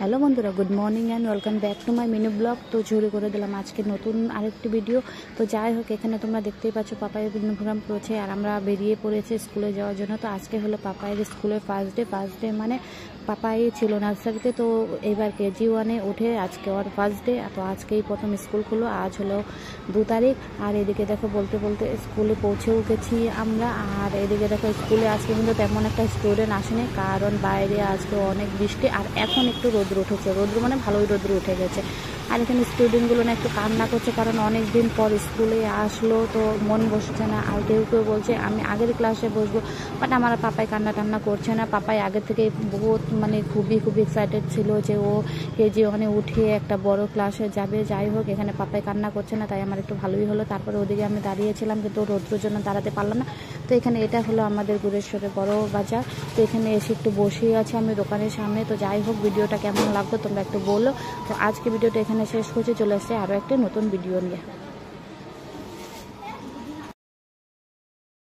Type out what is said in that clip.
Hello বন্ধুরা, good morning and welcome back to my mini blog. তো শুরু করে দিলাম আজকে নতুন আরেকটি ভিডিও। তো যাই হোক, এখানে তোমরা দেখতেই পাচ্ছ পাপাইয়ের ইউনিফর্ম পড়েছে আর আমরা বেরিয়ে পড়েছি স্কুলে যাওয়ার জন্য। তো আজকে হলো পাপাইয়ের স্কুলের ফার্স্ট ডে মানে পাপাই ছিল নার্সারিতে, তো এবার KG1-এ উঠে আজকে ওর ফার্স্ট ডে। তো আজকেই প্রথম স্কুল খুললো, আজ হলো 2 তারিখ। আর এদিকে দেখো বলতে বলতে স্কুলে পৌঁছেও গেছি আমরা। আর এদিকে দেখো স্কুলে আজকে কিন্তু তেমন একটা স্টুডেন্ট আসেনি, কারণ বাইরে আজকে অনেক বৃষ্টি আর এখন একটু রোদ্র উঠেছে। রোদ্র মানে ভালোই রোদ্র উঠে গেছে। আর এখানে স্টুডেন্টগুলো না একটু কান্না করছে, কারণ অনেক দিন পর স্কুলে আসলো, তো মন বসছে না। আর কেউ কেউ বলছে আমি আগের ক্লাসে বসবো, বাট আমার পাপাই কান্না টান্না করছে না। পাপাই আগে থেকে বহুত খুবই এক্সাইটেড ছিল যে ও KG1-এ উঠে একটা বড় ক্লাসে যাবে। যাই হোক, এখানে পাপাই কান্না করছে না, তাই আমার একটু ভালোই হলো। তারপরে ওদিকে আমি দাঁড়িয়েছিলাম, কিন্তু রৌদ্রের জন্য দাঁড়াতে পারলাম না। তো এখানে এটা হলো আমাদের গুড়েশ্বরের বড় বাজার। তো এখানে এসে একটু বসেই আছি আমি দোকানের সামনে। তো যাই হোক, ভিডিওটা কেমন লাগলো তোমরা একটু বলো। তো আজকে ভিডিওটা এখানে শেষ করছি, চলে আসছে আরও একটা নতুন ভিডিও নিয়ে।